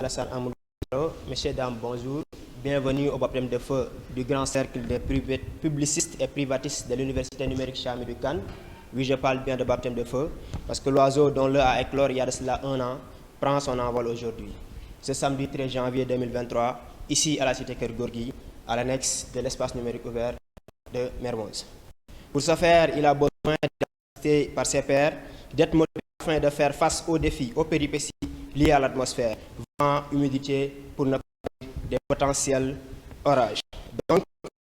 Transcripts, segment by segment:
Alassane Amadou Diallo, messieurs, dames, bonjour. Bienvenue au baptême de feu du grand cercle des publicistes et privatistes de l'Université numérique Cheikh Hamidou Kane. Oui, je parle bien de baptême de feu, parce que l'oiseau dont l'œuf a éclore il y a de cela un an prend son envol aujourd'hui. Ce samedi 13 janvier 2023, ici à la cité Keur Gorgui, à l'annexe de l'espace numérique ouvert de Mermoz. Pour ce faire, il a besoin d'être assisté par ses pairs, d'être motivé afin de faire face aux défis, aux péripéties liées à l'atmosphère, vent, humidité, pour ne pas dire des potentiels orages. Donc,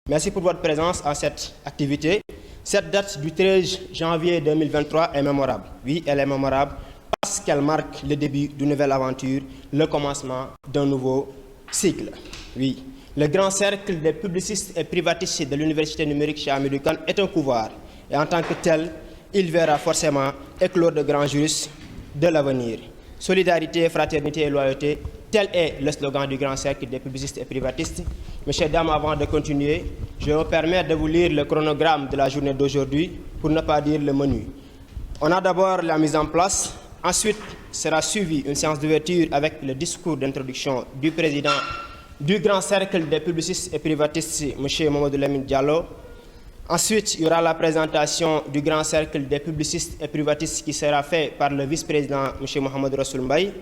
merci pour votre présence à cette activité. Cette date du 13 janvier 2023 est mémorable. Oui, elle est mémorable parce qu'elle marque le début d'une nouvelle aventure, le commencement d'un nouveau cycle. Oui, le grand cercle des publicistes et privatistes de l'Université numérique Cheikh Hamidou Kane est un couloir. Et en tant que tel, il verra forcément éclore de grands juristes de l'avenir. Solidarité, fraternité et loyauté, tel est le slogan du grand cercle des publicistes et privatistes. Messieurs, dames, avant de continuer, je me permets de vous lire le chronogramme de la journée d'aujourd'hui, pour ne pas dire le menu. On a d'abord la mise en place, ensuite sera suivie une séance d'ouverture avec le discours d'introduction du président du grand cercle des publicistes et privatistes, M. Mamadou Lamine Diallo. Ensuite, il y aura la présentation du grand cercle des publicistes et privatistes qui sera fait par le vice-président M. Mohamed Rassoul Mbaye.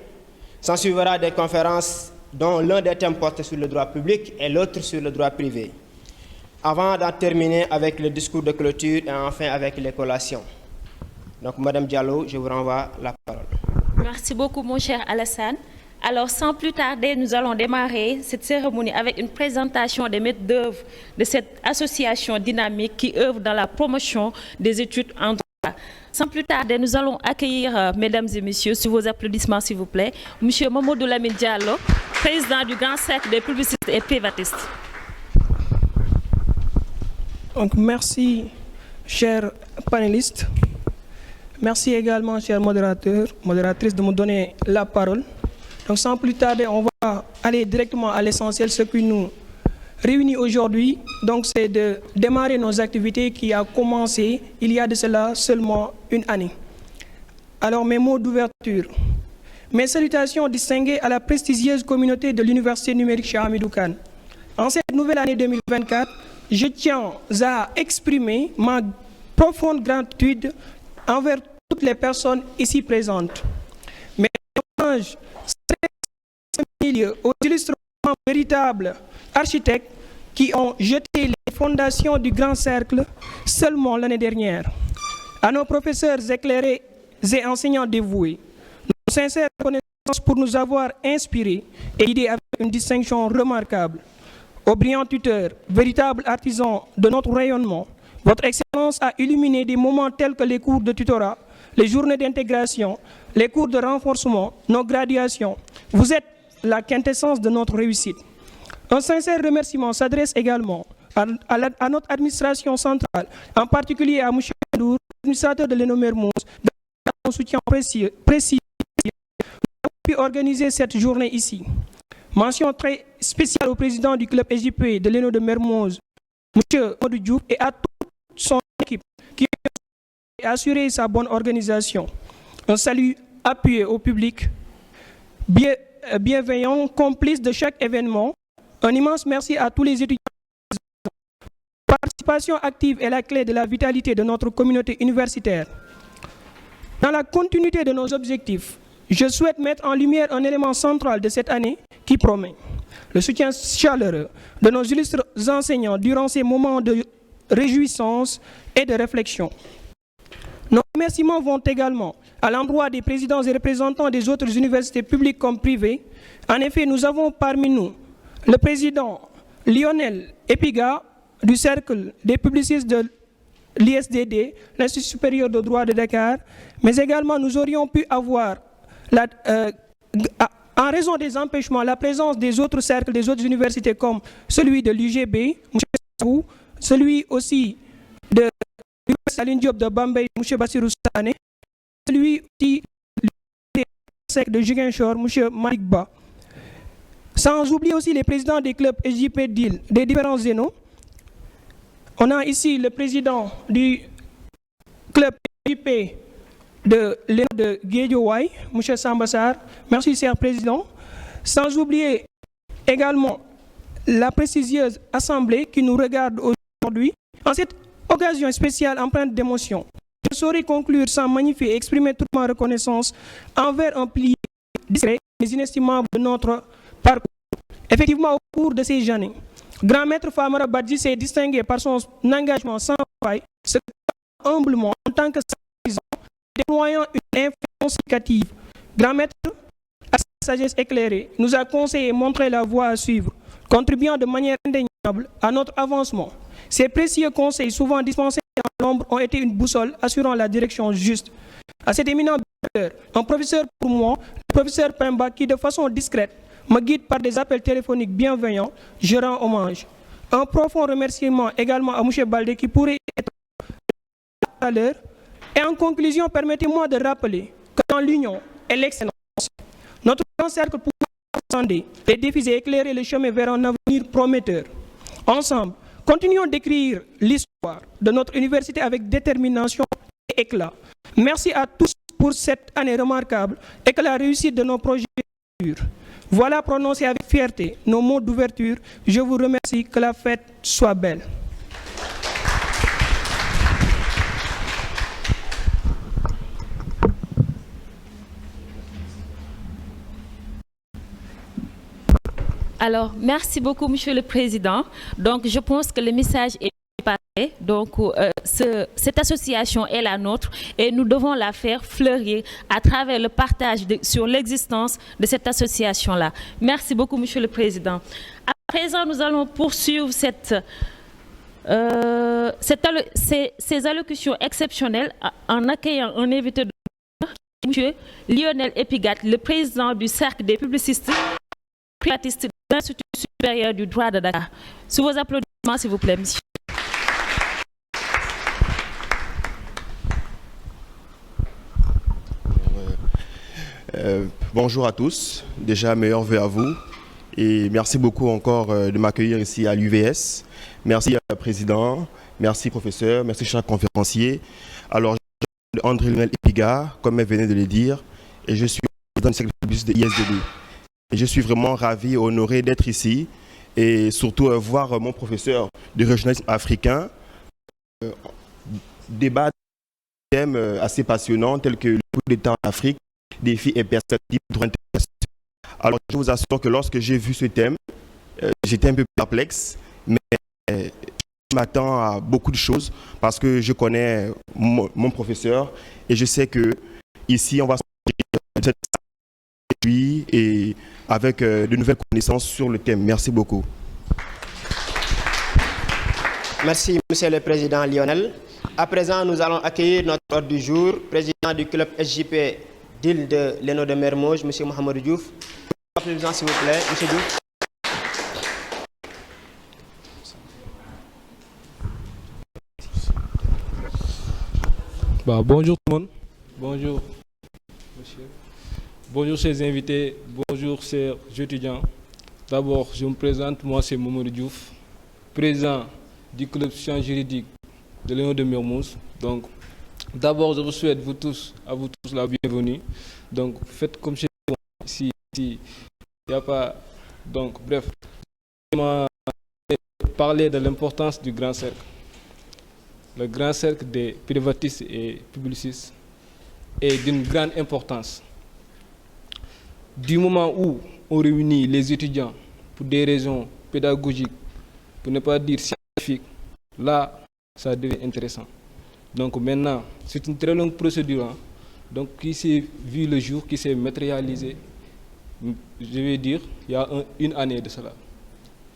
S'en suivra des conférences dont l'un des thèmes porte sur le droit public et l'autre sur le droit privé. Avant d'en terminer avec le discours de clôture et enfin avec les collations. Donc, Madame Diallo, je vous renvoie la parole. Merci beaucoup, mon cher Alassane. Alors, sans plus tarder, nous allons démarrer cette cérémonie avec une présentation des maîtres d'œuvre de cette association dynamique qui œuvre dans la promotion des études en droit. Sans plus tarder, nous allons accueillir, mesdames et messieurs, sous vos applaudissements, s'il vous plaît, M. Mamadou Lamine Diallo, président du grand cercle des publicistes et privatistes. Donc, merci, chers panélistes. Merci également, chers modérateurs, modératrices, de me donner la parole. Donc, sans plus tarder, on va aller directement à l'essentiel. Ce qui nous réunit aujourd'hui, donc, c'est de démarrer nos activités qui a commencé il y a de cela seulement une année. Alors, mes mots d'ouverture. Mes salutations distinguées à la prestigieuse communauté de l'Université numérique Cheikh Hamidou Kane. En cette nouvelle année 2024, je tiens à exprimer ma profonde gratitude envers toutes les personnes ici présentes. Mes hommages aux illustres véritables architectes qui ont jeté les fondations du grand cercle seulement l'année dernière. À nos professeurs éclairés et enseignants dévoués, nos sincères reconnaissances pour nous avoir inspirés et guidés avec une distinction remarquable. Aux brillants tuteurs, véritables artisans de notre rayonnement, votre Excellence a illuminé des moments tels que les cours de tutorat, les journées d'intégration, les cours de renforcement, nos graduations. Vous êtes la quintessence de notre réussite. Un sincère remerciement s'adresse également à notre administration centrale, en particulier à M. Ndour, administrateur de l'ENO Mermoz, de son soutien précis pour pu organiser cette journée ici. Mention très spéciale au président du club SJP de l'ENO de Mermoz, M. Modou Diouf, et à toute son équipe qui a assuré sa bonne organisation. Un salut appuyé au public, bienveillant, complice de chaque événement. Un immense merci à tous les étudiants. La participation active est la clé de la vitalité de notre communauté universitaire. Dans la continuité de nos objectifs, je souhaite mettre en lumière un élément central de cette année qui promet le soutien chaleureux de nos illustres enseignants durant ces moments de réjouissance et de réflexion. Nos remerciements vont également à l'endroit des présidents et représentants des autres universités publiques comme privées. En effet, nous avons parmi nous le président Lionel Epiga du Cercle des publicistes de l'ISDD, l'Institut supérieur de droit de Dakar, mais également nous aurions pu avoir, en raison des empêchements, la présence des autres cercles des autres universités comme celui de l'UGB, M. Saou, celui aussi de l'Université Alioune Diop de Bambey, M. Bassirou Sané, celui aussi de Ziguinchor, M. Malik Ba. Sans oublier aussi les présidents des clubs SJP d'île, des différents zénos. On a ici le président du club SJP de Guédiawaye, M. Sambassar. Merci, cher président. Sans oublier également la prestigieuse assemblée qui nous regarde aujourd'hui. En cette occasion spéciale empreinte d'émotion, je saurais conclure sans magnifier et exprimer toute ma reconnaissance envers un pilier discret mais inestimable de notre parcours. Effectivement, au cours de ces années, Grand Maître Famara Badji s'est distingué par son engagement sans faille, ce humblement en tant que sympathisant, déployant une influence significative. Grand Maître, à sa sagesse éclairée, nous a conseillé et montré la voie à suivre, contribuant de manière indéniable à notre avancement. Ces précieux conseils, souvent dispensés dans l'ombre, ont été une boussole assurant la direction juste. À cet éminent directeur, un professeur pour moi, le professeur Pemba, qui de façon discrète me guide par des appels téléphoniques bienveillants, je rends hommage. Un profond remerciement également à M. Baldé qui pourrait être à l'heure. Et en conclusion, permettez-moi de rappeler que dans l'union et l'excellence, notre grand cercle pour transcender les défis et éclairer le chemin vers un avenir prometteur. Ensemble, continuons d'écrire l'histoire de notre université avec détermination et éclat. Merci à tous pour cette année remarquable et que la réussite de nos projets dure. Voilà prononcé avec fierté nos mots d'ouverture. Je vous remercie, que la fête soit belle. Alors, merci beaucoup, Monsieur le Président. Donc, je pense que le message est passé. Donc, cette association est la nôtre et nous devons la faire fleurir à travers le partage sur l'existence de cette association-là. Merci beaucoup, Monsieur le Président. À présent, nous allons poursuivre ces allocutions exceptionnelles en accueillant un invité de M. Lionel Epigat, le président du Cercle des publicistes privatistes de l'Institut supérieur du droit de Dakar. Sous vos applaudissements, s'il vous plaît, monsieur. Bonjour à tous, déjà meilleurs vœux à vous et merci beaucoup encore de m'accueillir ici à l'UVS. Merci Président, merci professeur, merci chers conférenciers. Alors, je suis André Lionel Epigat, comme elle venait de le dire, et je suis président du cercle publiciste de ISDD. Et je suis vraiment ravi et honoré d'être ici et surtout voir mon professeur de régionalisme africain débattre de thèmes assez passionnants tels que le coup d'État en Afrique, défis et perspectives. Alors je vous assure que lorsque j'ai vu ce thème, j'étais un peu perplexe, mais je m'attends à beaucoup de choses parce que je connais mon professeur et je sais que ici on va se lui et avec de nouvelles connaissances sur le thème. Merci beaucoup. Merci, Monsieur le Président Lionel. À présent, nous allons accueillir notre ordre du jour, président du club SJP d'île de l'Eno de Mermoz, M. Mohamed Diouf. Président, s'il vous plaît, M. Diouf. Bonjour tout le monde. Bonjour, monsieur. Bonjour, chers invités. Bonjour, chers étudiants. D'abord, je me présente. Moi, c'est Mohamed Diouf, président du club sciences juridiques de l'Eno de Mermoz. Donc, d'abord, je vous souhaite à vous tous la bienvenue. Donc, faites comme chez moi. Si il n'y a pas. Donc, bref, je vais parler de l'importance du grand cercle. Le grand cercle des privatistes et publicistes est d'une grande importance. Du moment où on réunit les étudiants pour des raisons pédagogiques, pour ne pas dire scientifiques, là, ça devient intéressant. Donc maintenant, c'est une très longue procédure, hein, donc qui s'est vu le jour, qui s'est matérialisée, je vais dire, il y a une année de cela.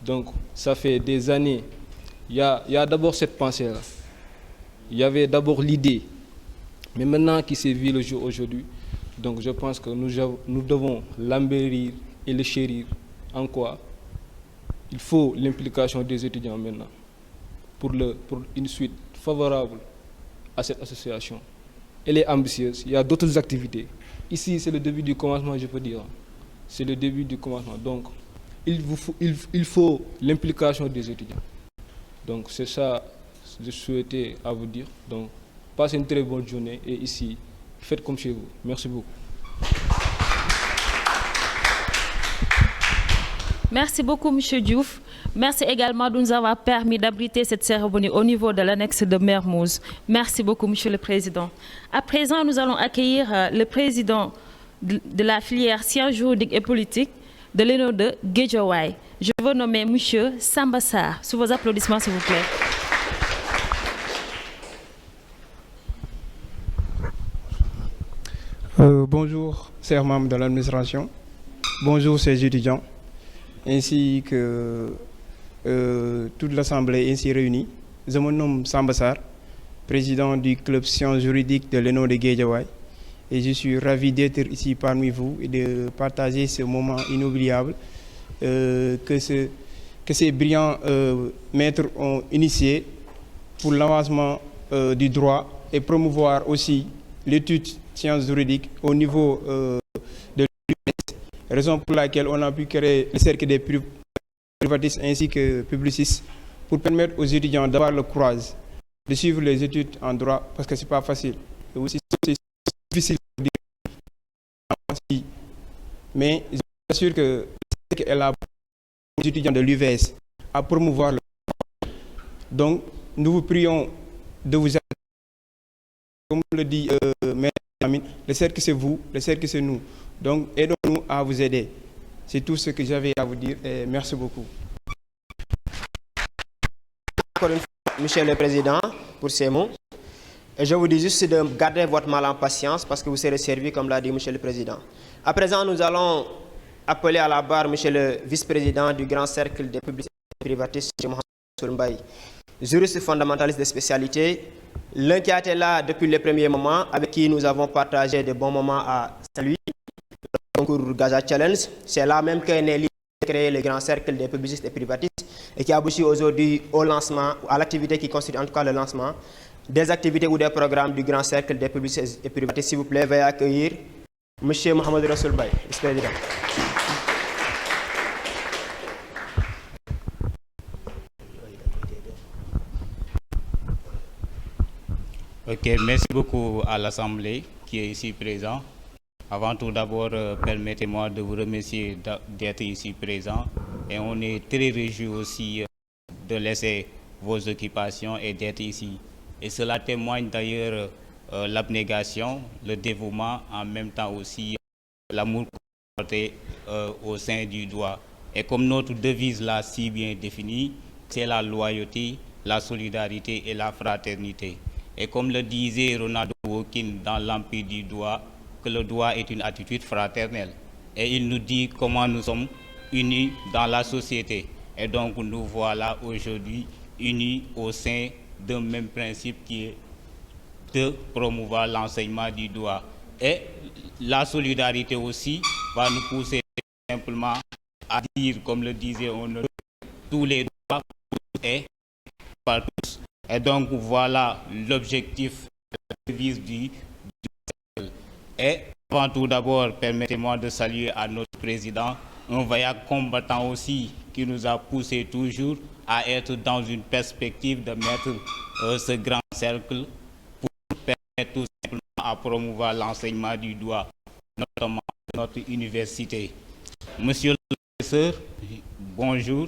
Donc ça fait des années, il y a d'abord cette pensée-là. Il y avait d'abord l'idée, mais maintenant qui s'est vu le jour aujourd'hui, donc je pense que nous devons l'embellir et le chérir. En quoi? Il faut l'implication des étudiants maintenant pour une suite favorable à cette association. Elle est ambitieuse, il y a d'autres activités. Ici, c'est le début du commencement, je peux dire. C'est le début du commencement. Donc, il faut l'implication des étudiants. Donc, c'est ça que je souhaitais à vous dire. Donc, passez une très bonne journée et ici, faites comme chez vous. Merci beaucoup. Merci beaucoup, M. Diouf. Merci également de nous avoir permis d'abriter cette cérémonie au niveau de l'annexe de Mermoz. Merci beaucoup, M. le Président. À présent, nous allons accueillir le président de la filière sciences juridiques et politiques de l'ENO de Guédiawaye. Je veux nommer M. Samba Sarr. Sous vos applaudissements, s'il vous plaît. Bonjour, chers membres de l'administration. Bonjour, chers étudiants, ainsi que toute l'Assemblée ainsi réunie. Je me nomme Samba Sarr, président du club sciences juridiques de l'ENO de Guédiawaye. Et je suis ravi d'être ici parmi vous et de partager ce moment inoubliable que ces brillants maîtres ont initié pour l'avancement du droit et promouvoir aussi l'étude sciences juridiques au niveau de l'US, raison pour laquelle on a pu créer le cercle des privatistes ainsi que publicistes pour permettre aux étudiants d'avoir le courage de suivre les études en droit parce que ce n'est pas facile. Et aussi, c'est difficile de dire. Mais je suis sûr que elle a aux étudiants de l'UVS à promouvoir le droit. Donc, nous vous prions de vous aider. Comme le dit le cercle c'est vous, le cercle c'est nous. Donc aidons-nous à vous aider. C'est tout ce que j'avais à vous dire et merci beaucoup. Encore une fois, Monsieur le Président, pour ces mots. Et je vous dis juste de garder votre mal en patience parce que vous serez servi, comme l'a dit Monsieur le Président. À présent, nous allons appeler à la barre Monsieur le Vice-président du Grand Cercle des publicités privatistes, M. Mohamed Soulmbaye, juriste fondamentaliste de spécialité. L'un qui a été là depuis les premiers moments, avec qui nous avons partagé de bons moments à Saint-Louis, le concours Gaza Challenge. C'est là même qu'est né l'idée de créer le grand cercle des publicistes et privatistes et qui aboutit aujourd'hui au lancement, à l'activité qui constitue en tout cas le lancement des activités ou des programmes du grand cercle des publicistes et privatistes. S'il vous plaît, veuillez accueillir M. Mohamed Rassoulbaye, vice-président. Ok, merci beaucoup à l'Assemblée qui est ici présent. Avant tout d'abord, permettez-moi de vous remercier d'être ici présent. Et on est très réjouis aussi de laisser vos occupations et d'être ici. Et cela témoigne d'ailleurs l'abnégation, le dévouement, en même temps aussi l'amour porté au sein du droit. Et comme notre devise l'a si bien définie, c'est la loyauté, la solidarité et la fraternité. Et comme le disait Ronald Dworkin dans l'Empire du droit, que le droit est une attitude fraternelle. Et il nous dit comment nous sommes unis dans la société. Et donc nous voilà aujourd'hui unis au sein d'un même principe qui est de promouvoir l'enseignement du droit. Et la solidarité aussi va nous pousser simplement à dire, comme le disait on, tous les droits et par tous. Et donc voilà l'objectif, la devise du cercle. Et avant tout d'abord, permettez-moi de saluer à notre président, un vaillant combattant aussi qui nous a poussé toujours à être dans une perspective de mettre ce grand cercle pour permettre tout simplement à promouvoir l'enseignement du droit, notamment de notre université. Monsieur le professeur, bonjour.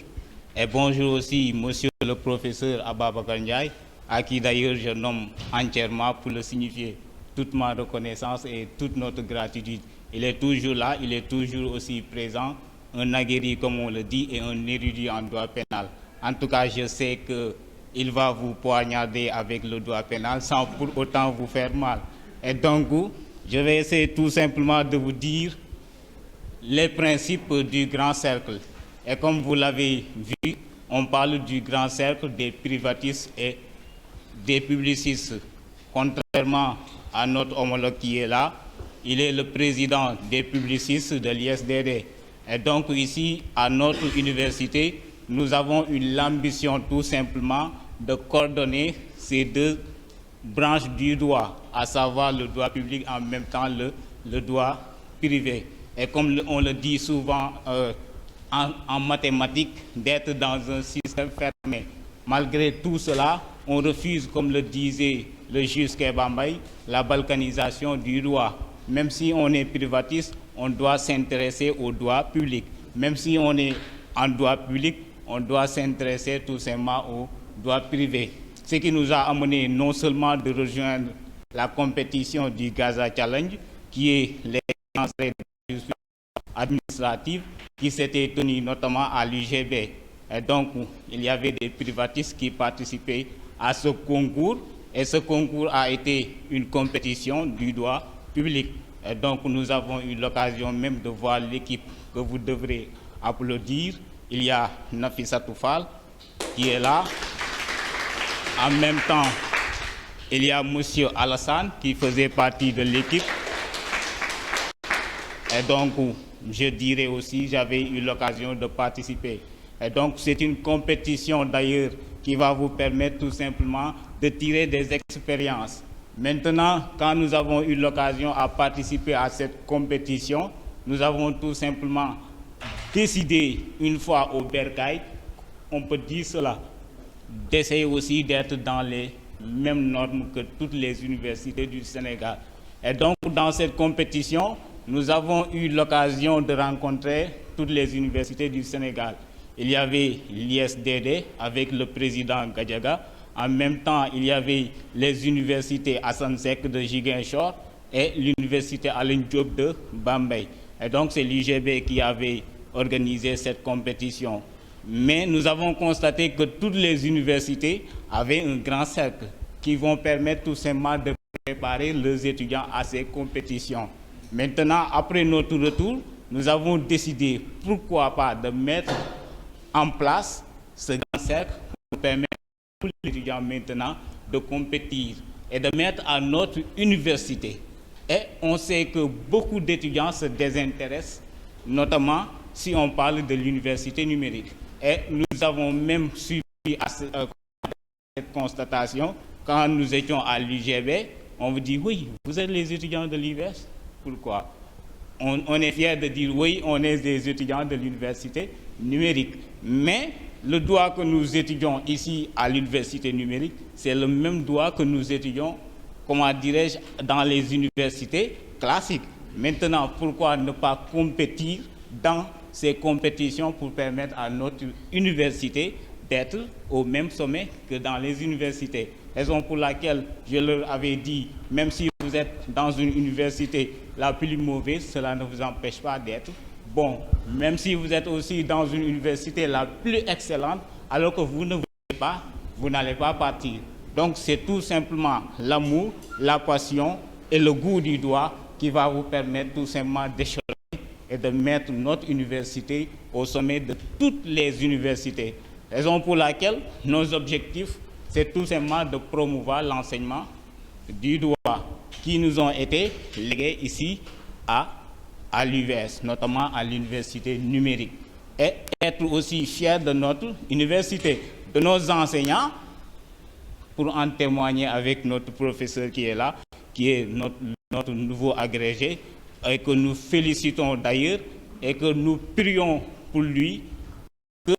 Et bonjour aussi, monsieur le professeur Ababakar Ndiaye, à qui d'ailleurs je nomme entièrement pour le signifier toute ma reconnaissance et toute notre gratitude. Il est toujours là, il est toujours aussi présent, un aguerri comme on le dit et un érudit en droit pénal. En tout cas, je sais qu'il va vous poignarder avec le droit pénal sans pour autant vous faire mal. Et donc, je vais essayer tout simplement de vous dire les principes du grand cercle. Et comme vous l'avez vu, on parle du grand cercle des privatistes et des publicistes. Contrairement à notre homologue qui est là, il est le président des publicistes de l'ISDD. Et donc ici, à notre université, nous avons l'ambition tout simplement de coordonner ces deux branches du droit, à savoir le droit public en même temps le droit privé. Et comme on le dit souvent, en mathématiques, d'être dans un système fermé. Malgré tout cela, on refuse, comme le disait le juge Kebambaye, la balkanisation du droit. Même si on est privatiste, on doit s'intéresser au droit public. Même si on est en droit public, on doit s'intéresser tout simplement au droit privé. Ce qui nous a amené non seulement de rejoindre la compétition du Gaza Challenge, qui est les administratives qui s'étaient tenues notamment à l'UGB. Et donc, il y avait des privatistes qui participaient à ce concours. Et ce concours a été une compétition du droit public. Et donc, nous avons eu l'occasion même de voir l'équipe que vous devrez applaudir. Il y a Nafissatou Fall qui est là. En même temps, il y a M. Alassane qui faisait partie de l'équipe. Et donc, je dirais aussi, j'avais eu l'occasion de participer. Et donc, c'est une compétition d'ailleurs qui va vous permettre tout simplement de tirer des expériences. Maintenant, quand nous avons eu l'occasion à participer à cette compétition, nous avons tout simplement décidé, une fois au Bercail, on peut dire cela, d'essayer aussi d'être dans les mêmes normes que toutes les universités du Sénégal. Et donc, dans cette compétition, nous avons eu l'occasion de rencontrer toutes les universités du Sénégal. Il y avait l'ISDD avec le président Gadiaga. En même temps, il y avait les universités Hassan Sek de Ziguinchor et l'université Alioune Diop de Bambey. Et donc, c'est l'UGB qui avait organisé cette compétition. Mais nous avons constaté que toutes les universités avaient un grand cercle qui vont permettre tout simplement de préparer leurs étudiants à ces compétitions. Maintenant, après notre retour, nous avons décidé, pourquoi pas, de mettre en place ce grand cercle pour permettre à tous les étudiants maintenant de compétir et de mettre à notre université. Et on sait que beaucoup d'étudiants se désintéressent, notamment si on parle de l'université numérique. Et nous avons même suivi à cette constatation quand nous étions à l'UGB. On vous dit, oui, vous êtes les étudiants de l'UVS. Pourquoi? On est fiers de dire, oui, on est des étudiants de l'université numérique. Mais le droit que nous étudions ici à l'université numérique, c'est le même droit que nous étudions, comment dirais-je, dans les universités classiques. Maintenant, pourquoi ne pas compétir dans ces compétitions pour permettre à notre université d'être au même sommet que dans les universités? Raison pour laquelle je leur avais dit, même si vous êtes dans une université la plus mauvaise, cela ne vous empêche pas d'être bon. Même si vous êtes aussi dans une université la plus excellente, alors que vous ne voulez pas, vous n'allez pas partir. Donc c'est tout simplement l'amour, la passion et le goût du droit qui va vous permettre tout simplement d'échelle et de mettre notre université au sommet de toutes les universités. Raison pour laquelle nos objectifs, c'est tout simplement de promouvoir l'enseignement du droit qui nous ont été légués ici à l'UVS, notamment à l'université numérique. Et être aussi fiers de notre université, de nos enseignants, pour en témoigner avec notre professeur qui est là, qui est notre nouveau agrégé, et que nous félicitons d'ailleurs, et que nous prions pour lui, que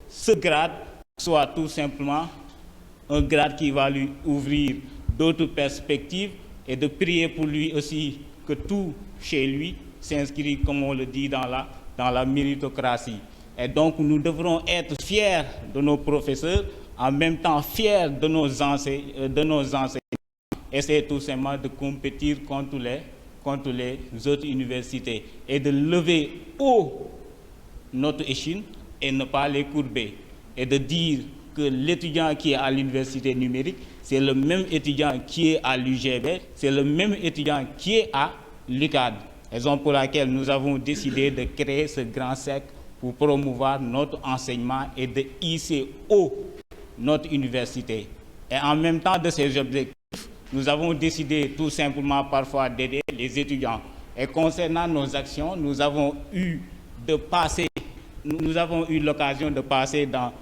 ce grade soit tout simplement un grade qui va lui ouvrir d'autres perspectives, et de prier pour lui aussi que tout chez lui s'inscrit, comme on le dit, dans la méritocratie. Et donc nous devrons être fiers de nos professeurs, en même temps fiers de nos enseignants, et c'est tout simplement de compétir contre les autres universités et de lever haut notre échine et ne pas les courber, et de dire que l'étudiant qui est à l'université numérique, c'est le même étudiant qui est à l'UGB, c'est le même étudiant qui est à l'UCAD. Raison pour laquelle nous avons décidé de créer ce grand cercle pour promouvoir notre enseignement et de hisser haut notre université. Et en même temps de ces objectifs, nous avons décidé tout simplement parfois d'aider les étudiants. Et concernant nos actions, nous avons eu l'occasion de passer dans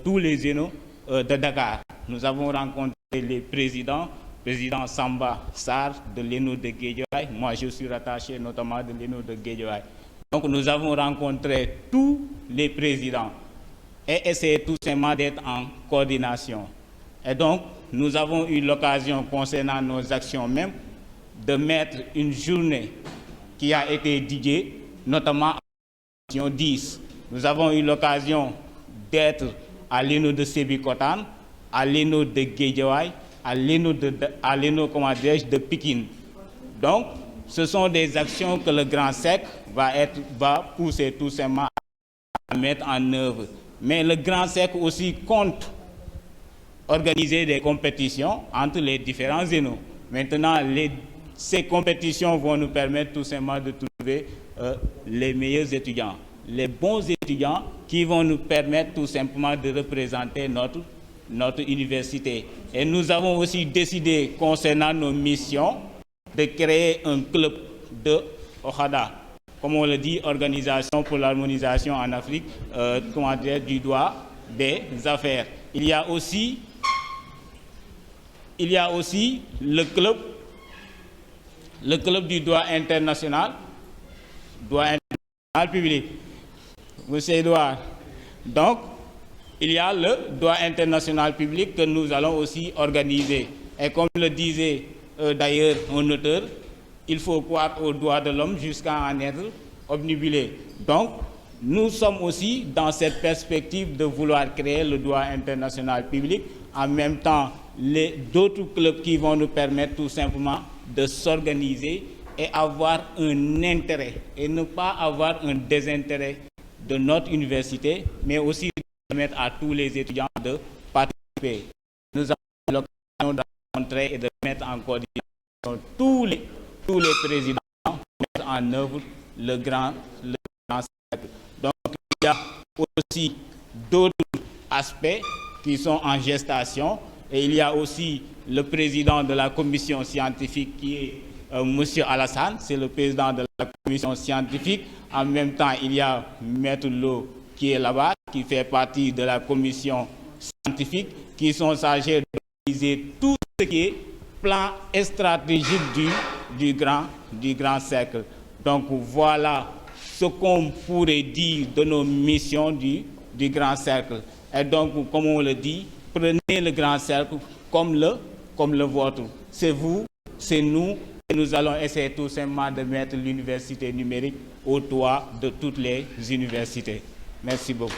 tous les ENO de Dakar. Nous avons rencontré les président Samba Sarr de l'ENO de Guédiawaye. Moi, je suis rattaché notamment de l'ENO de Guédiawaye. Donc, nous avons rencontré tous les présidents et essayé tout simplement d'être en coordination. Et donc, nous avons eu l'occasion, concernant nos actions même, de mettre une journée qui a été dédiée, notamment à la section 10. Nous avons eu l'occasion d'être à l'ENO de Sébikotane, à l'ENO de Guédiawaye, à l'ENO de Pikine. Donc, ce sont des actions que le Grand Cercle va pousser tout simplement à mettre en œuvre. Mais le Grand Cercle aussi compte organiser des compétitions entre les différents ENO. Maintenant, ces compétitions vont nous permettre tout simplement de trouver les meilleurs étudiants, les bons étudiants qui vont nous permettre tout simplement de représenter notre université. Et nous avons aussi décidé, concernant nos missions, de créer un club de OHADA, comme on le dit, Organisation pour l'harmonisation en Afrique, du droit des affaires. Il y a aussi le club du droit international public. Monsieur Edouard. Donc, il y a le droit international public que nous allons aussi organiser. Et comme le disait d'ailleurs un auteur, il faut croire aux droits de l'homme jusqu'à en être obnubilé. Donc, nous sommes aussi dans cette perspective de vouloir créer le droit international public, en même temps d'autres clubs qui vont nous permettre tout simplement de s'organiser et avoir un intérêt, et ne pas avoir un désintérêt de notre université, mais aussi de permettre à tous les étudiants de participer. Nous avons l'occasion de rencontrer et de mettre en coordination tous les présidents pour mettre en œuvre le grand cercle. Donc, il y a aussi d'autres aspects qui sont en gestation, et il y a aussi le président de la commission scientifique qui est M. Alassane, c'est le président de la commission scientifique. En même temps, il y a Maître Lo qui est là-bas, qui fait partie de la commission scientifique, qui sont chargés d'organiser tout ce qui est plan stratégique du grand cercle. Donc voilà ce qu'on pourrait dire de nos missions du grand cercle. Et donc, comme on le dit, prenez le grand cercle comme le vôtre. C'est vous, c'est nous, et nous allons essayer tout simplement de mettre l'université numérique au toit de toutes les universités. Merci beaucoup.